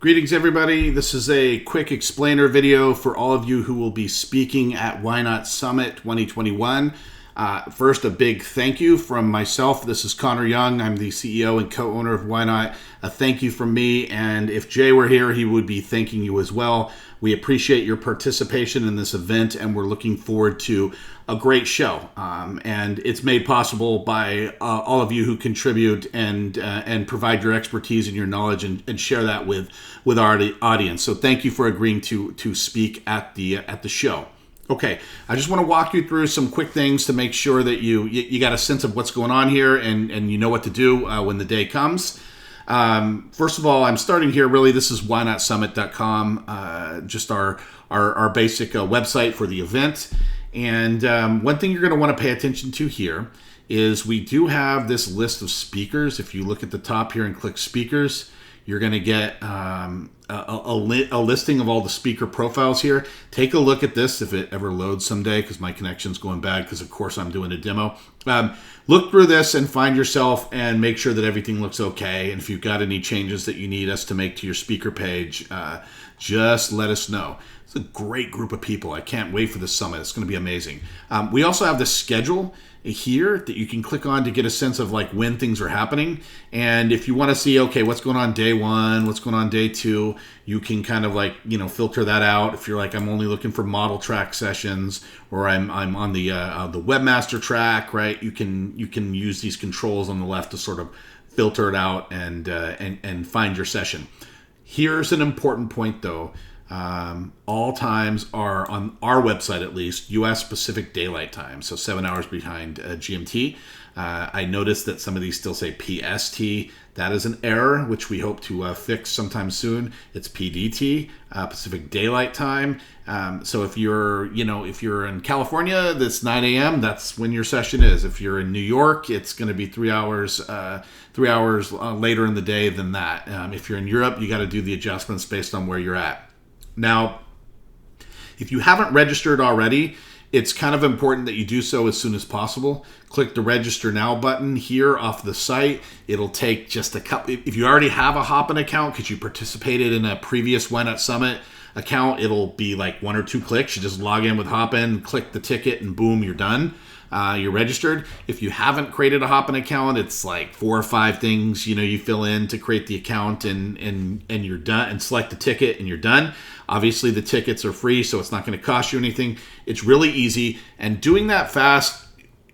Greetings, everybody. This is a quick explainer video for all of you who will be speaking at YNOT Summit 2021. First, a big thank you from myself. This is Connor Young. I'm the CEO and co-owner of YNOT. A thank you from me, and if Jay were here, he would be thanking you as well. We appreciate your participation in this event, and we're looking forward to a great show. And it's made possible by all of you who contribute and provide your expertise and your knowledge and share that with our audience. So thank you for agreeing to speak at the show. Okay, I just want to walk you through some quick things to make sure that you got a sense of what's going on here and you know what to do when the day comes. First of all, I'm starting here. Really, this is YNOTSummit.com, just our basic website for the event. And one thing you're going to want to pay attention to here is we do have this list of speakers. If you look at the top here and click speakers, you're going to get a listing of all the speaker profiles here. Take a look at this if it ever loads someday, because my connection's going bad because, of course, I'm doing a demo. Look through this and find yourself and make sure that everything looks okay. And if you've got any changes that you need us to make to your speaker page, just let us know. It's a great group of people. I can't wait for the summit. It's going to be amazing. We also have the schedule here that you can click on to get a sense of like when things are happening. And if you want to see, okay, what's going on day one, what's going on day two, you can kind of like, filter that out. If you're like, I'm only looking for model track sessions, or I'm on the webmaster track, right? You can use these controls on the left to sort of filter it out and find your session. Here's an important point though. All times are on our website, at least, U.S. Pacific Daylight Time, so 7 hours behind GMT. I noticed that some of these still say PST. That is an error, which we hope to fix sometime soon. It's PDT, Pacific Daylight Time. So if you're in California, that's 9 a.m. That's when your session is. If you're in New York, it's going to be 3 hours later in the day than that. If you're in Europe, you got to do the adjustments based on where you're at. Now, if you haven't registered already, it's kind of important that you do so as soon as possible. Click the Register Now button here off the site. It'll take just a couple. If you already have a Hopin account because you participated in a previous YNOT Summit account, it'll be like 1 or 2 clicks. You just log in with Hopin, click the ticket, and boom, you're done. You're registered. If you haven't created a Hopin account, it's like 4 or 5 things you fill in to create the account, and you're done, and select the ticket and you're done. Obviously the tickets are free, so it's not going to cost you anything. It's really easy, and doing that fast,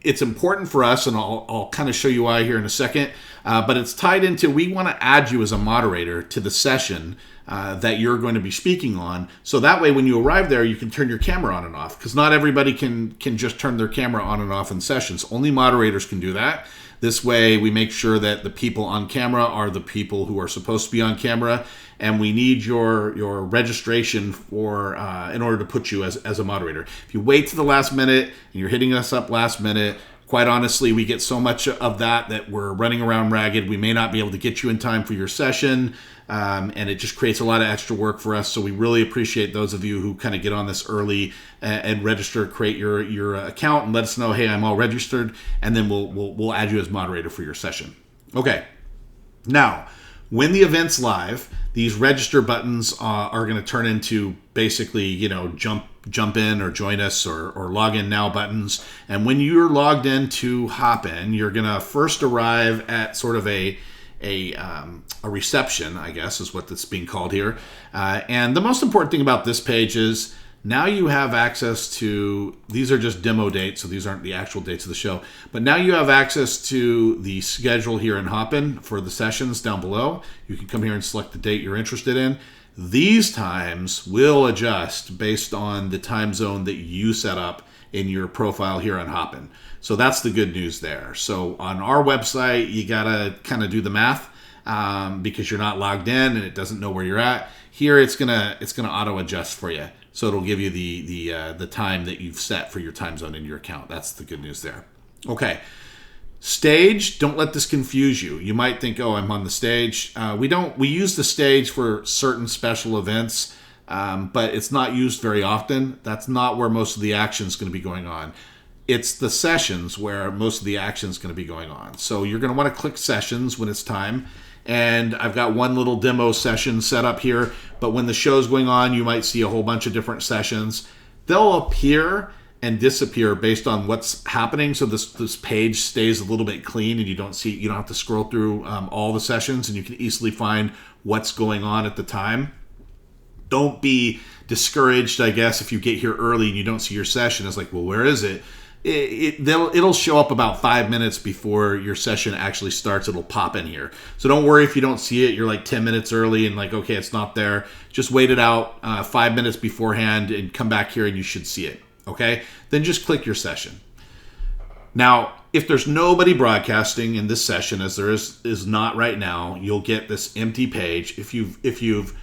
it's important for us, and I'll kind of show you why here in a second, but it's tied into, we want to add you as a moderator to the session that you're going to be speaking on. So that way, when you arrive there, you can turn your camera on and off, because not everybody can just turn their camera on and off in sessions. Only moderators can do that. This way, we make sure that the people on camera are the people who are supposed to be on camera, and we need your registration for in order to put you as a moderator. If you wait to the last minute and you're hitting us up last minute, quite honestly, we get so much of that we're running around ragged. We may not be able to get you in time for your session, and it just creates a lot of extra work for us. So we really appreciate those of you who kind of get on this early and register, create your account, and let us know, hey, I'm all registered, and then we'll add you as moderator for your session. Okay. Now, when the event's live, these register buttons are going to turn into basically, jump in or join us or log in now buttons. And when you're logged into Hopin, you're going to first arrive at sort of a reception, I guess is what that's being called here. And the most important thing about this page is now you have access to, these are just demo dates, so these aren't the actual dates of the show, but now you have access to the schedule here in Hopin for the sessions down below. You can come here and select the date you're interested in. These times will adjust based on the time zone that you set up in your profile here on Hopin. So that's the good news there. So on our website, you gotta kind of do the math because you're not logged in and it doesn't know where you're at. Here, it's gonna auto adjust for you. So it'll give you the time that you've set for your time zone in your account. That's the good news there. Okay. Stage, don't let this confuse you. You might think, oh, I'm on the stage. We use the stage for certain special events, but it's not used very often. That's not where most of the action is going to be going on. It's the sessions where most of the action is going to be going on. So you're going to want to click sessions when it's time. and I've got one little demo session set up here. But when the show's going on, you might see a whole bunch of different sessions. They'll appear and disappear based on what's happening, so this page stays a little bit clean, and you don't have to scroll through all the sessions, and you can easily find what's going on at the time. Don't be discouraged, I guess, if you get here early and you don't see your session. It's like, well, where is it? It'll show up about 5 minutes before your session actually starts. It'll pop in here. So don't worry if you don't see it. You're like 10 minutes early and like, okay, it's not there. Just wait it out 5 minutes beforehand and come back here and you should see it. Okay? Then just click your session. Now, if there's nobody broadcasting in this session, as there is not right now, you'll get this empty page. If you've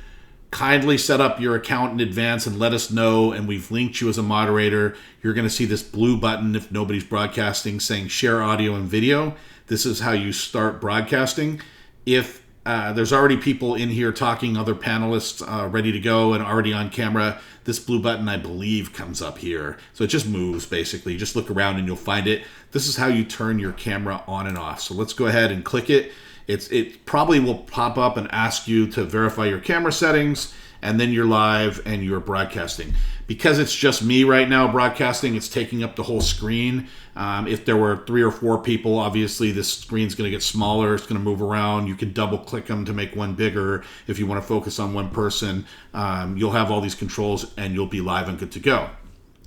kindly set up your account in advance and let us know, and we've linked you as a moderator, you're going to see this blue button if nobody's broadcasting saying share audio and video. This is how you start broadcasting. If there's already people in here talking, other panelists ready to go and already on camera, this blue button, I believe, comes up here. So it just moves, basically. Just look around and you'll find it. This is how you turn your camera on and off. So let's go ahead and click it. It probably will pop up and ask you to verify your camera settings, and then you're live and you're broadcasting. Because it's just me right now broadcasting, it's taking up the whole screen. If there were 3 or 4 people, obviously this screen's going to get smaller. It's going to move around. You can double click them to make one bigger. If you want to focus on one person, you'll have all these controls and you'll be live and good to go.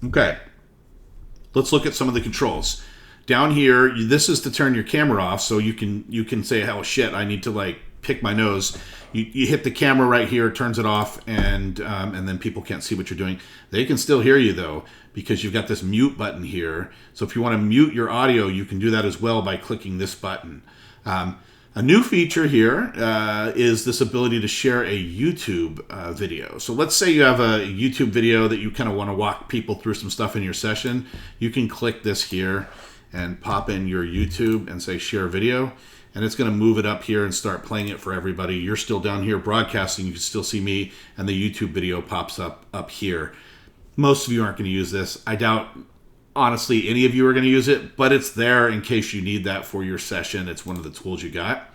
Okay, let's look at some of the controls. Down here, this is to turn your camera off, so you can say, oh shit, I need to like pick my nose. You hit the camera right here, it turns it off, and then people can't see what you're doing. They can still hear you though, because you've got this mute button here. So if you want to mute your audio, you can do that as well by clicking this button. A new feature here is this ability to share a YouTube video. So let's say you have a YouTube video that you kind of want to walk people through some stuff in your session. You can click this here and pop in your YouTube and say share video, and it's going to move it up here and start playing it for everybody. You're still down here broadcasting, you can still see me, and the YouTube video pops up here. Most of you aren't going to use this. I doubt, honestly, any of you are going to use it, but it's there in case you need that for your session. It's one of the tools you got.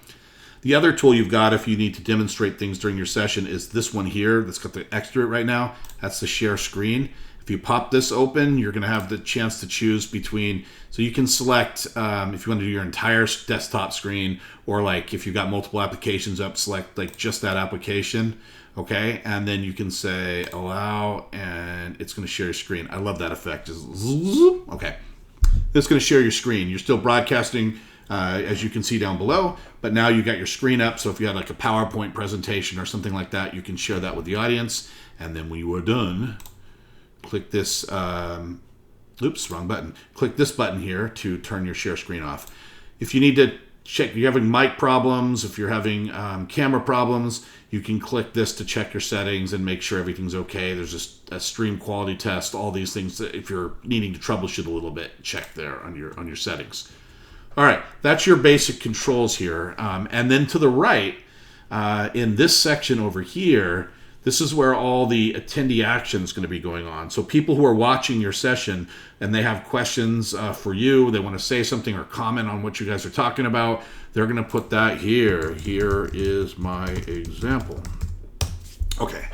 The other tool you've got if you need to demonstrate things during your session is this one here that's got the extra right now. That's the share screen. If you pop this open, you're going to have the chance to choose between, so you can select if you want to do your entire desktop screen, or like if you've got multiple applications up, select like just that application, okay? And then you can say allow, and it's going to share your screen. I love that effect. Just okay. It's going to share your screen. You're still broadcasting, as you can see down below, but now you got your screen up, so if you had like a PowerPoint presentation or something like that, you can share that with the audience, and then when you are done, click this, oops, wrong button. Click this button here to turn your share screen off. If you need to check, you're having mic problems, if you're having camera problems, you can click this to check your settings and make sure everything's okay. There's a stream quality test, all these things that if you're needing to troubleshoot a little bit, check there on your settings. All right, that's your basic controls here. And then to the right, in this section over here, this is where all the attendee action is going to be going on. So people who are watching your session and they have questions for you, they want to say something or comment on what you guys are talking about, they're going to put that here. Here is my example. Okay.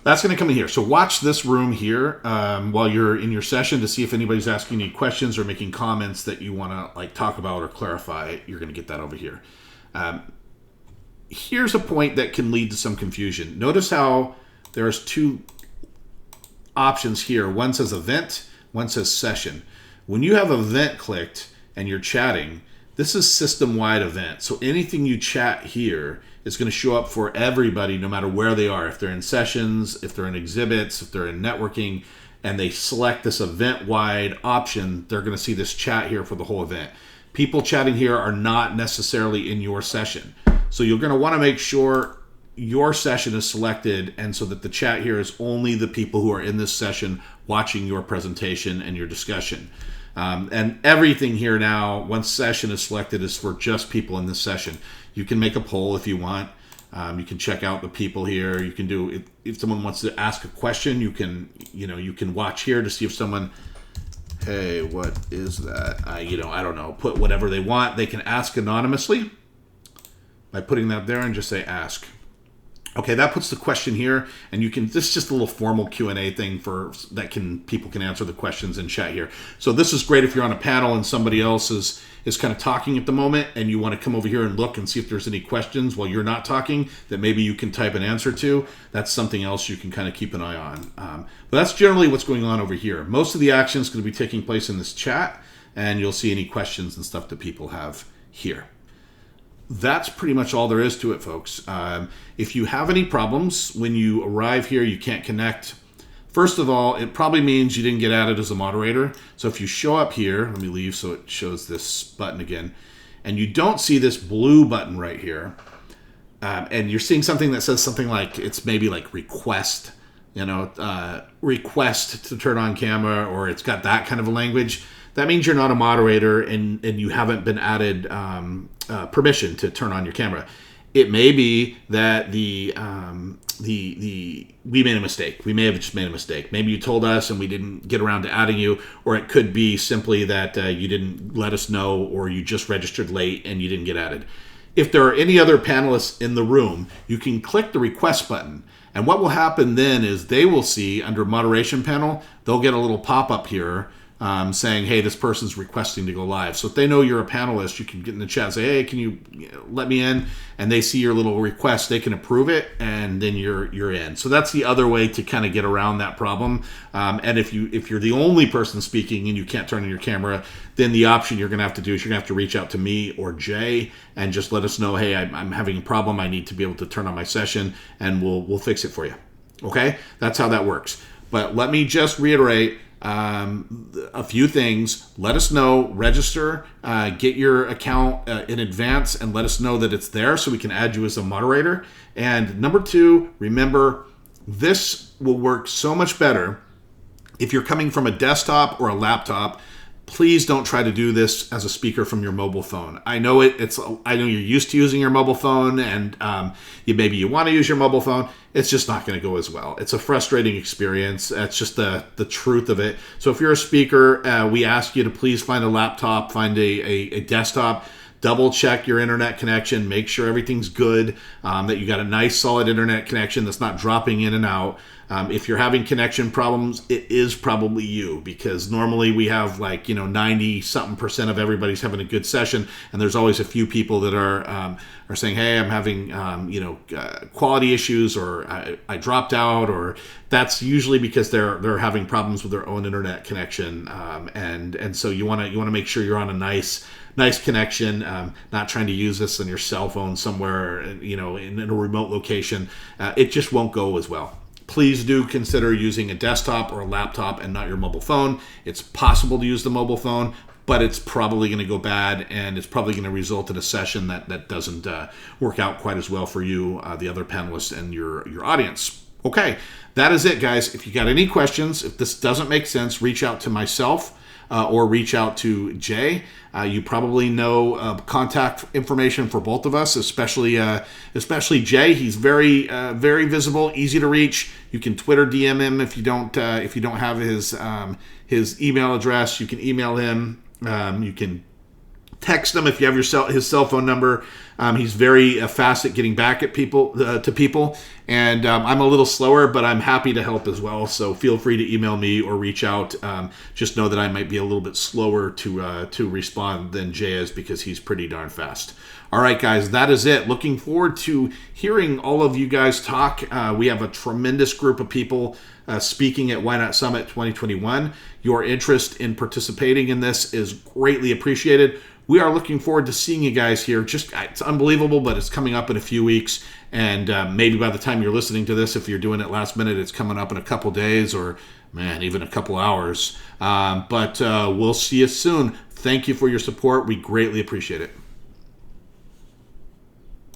That's going to come in here. So watch this room here while you're in your session to see if anybody's asking any questions or making comments that you want to like talk about or clarify. You're going to get that over here. Here's a point that can lead to some confusion. Notice how there's 2 options here. One says event, one says session. When you have event clicked and you're chatting, this is system-wide event. So anything you chat here is going to show up for everybody no matter where they are. If they're in sessions, if they're in exhibits, if they're in networking, and they select this event-wide option, they're going to see this chat here for the whole event. People chatting here are not necessarily in your session. So you're going to want to make sure your session is selected, and so that the chat here is only the people who are in this session watching your presentation and your discussion. And everything here now, once session is selected, is for just people in this session. You can make a poll if you want. You can check out the people here. You can do, if someone wants to ask a question, you can watch here to see if someone, hey, what is that? I don't know, put whatever they want. They can ask anonymously. by putting that there and just say ask. Okay, that puts the question here, and you can. This is just a little formal Q&A thing people can answer the questions in chat here. So this is great if you're on a panel and somebody else is kind of talking at the moment, and you want to come over here and look and see if there's any questions while you're not talking that maybe you can type an answer to. That's something else you can kind of keep an eye on. But that's generally what's going on over here. Most of the action is going to be taking place in this chat, and you'll see any questions and stuff that people have here. That's pretty much all there is to it, folks. If you have any problems when you arrive here, you can't connect. First of all, it probably means you didn't get added as a moderator. So if you show up here, let me leave so it shows this button again, and you don't see this blue button right here, and you're seeing something that says something like, it's maybe like request, request to turn on camera, or it's got that kind of a language. That means you're not a moderator and you haven't been added permission to turn on your camera. It may be that we made a mistake. We may have just made a mistake. Maybe you told us and we didn't get around to adding you, or it could be simply that you didn't let us know, or you just registered late and you didn't get added. If there are any other panelists in the room, you can click the request button. And what will happen then is they will see under moderation panel, they'll get a little pop-up here saying, hey, this person's requesting to go live. So if they know you're a panelist, you can get in the chat and say, hey, can you let me in? And they see your little request, they can approve it, and then you're in. So that's the other way to kind of get around that problem. And if you're the only person speaking and you can't turn on your camera, then the option you're going to have to do is you're going to have to reach out to me or Jay and just let us know, hey, I'm having a problem. I need to be able to turn on my session, and we'll fix it for you. Okay? That's how that works. But let me just reiterate a few things. Let us know, register, get your account in advance, and let us know that it's there so we can add you as a moderator. And number two, remember, this will work so much better if you're coming from a desktop or a laptop. Please don't try to do this as a speaker from your mobile phone. I know I know you're used to using your mobile phone, and maybe you want to use your mobile phone. It's just not going to go as well. It's a frustrating experience. That's just the truth of it. So if you're a speaker, we ask you to please find a laptop, find a desktop. Double check your internet connection. Make sure everything's good, that you got a nice solid internet connection that's not dropping in and out. If you're having connection problems, it is probably you, because normally we have 90-something% of everybody's having a good session, and there's always a few people that are saying, hey, I'm having quality issues, or I dropped out, or that's usually because they're having problems with their own internet connection, and so you want to make sure you're on a nice connection, not trying to use this on your cell phone somewhere, in a remote location. It just won't go as well. Please do consider using a desktop or a laptop and not your mobile phone. It's possible to use the mobile phone, but it's probably going to go bad, and it's probably going to result in a session that doesn't work out quite as well for you, the other panelists, and your audience. Okay, that is it, guys. If you got any questions, if this doesn't make sense, reach out to myself or reach out to Jay. You probably know contact information for both of us, especially Jay. He's very visible, easy to reach. You can Twitter DM him if you don't have his email address. You can email him. You can text him if you have his cell phone number. He's very fast at getting back at people, and I'm a little slower, but I'm happy to help as well. So feel free to email me or reach out. Just know that I might be a little bit slower to respond than Jay is, because he's pretty darn fast. All right, guys, that is it. Looking forward to hearing all of you guys talk. We have a tremendous group of people speaking at YNOT Summit 2021. Your interest in participating in this is greatly appreciated. We are looking forward to seeing you guys here. It's unbelievable, but it's coming up in a few weeks. And maybe by the time you're listening to this, if you're doing it last minute, it's coming up in a couple days, or, even a couple hours. But we'll see you soon. Thank you for your support. We greatly appreciate it.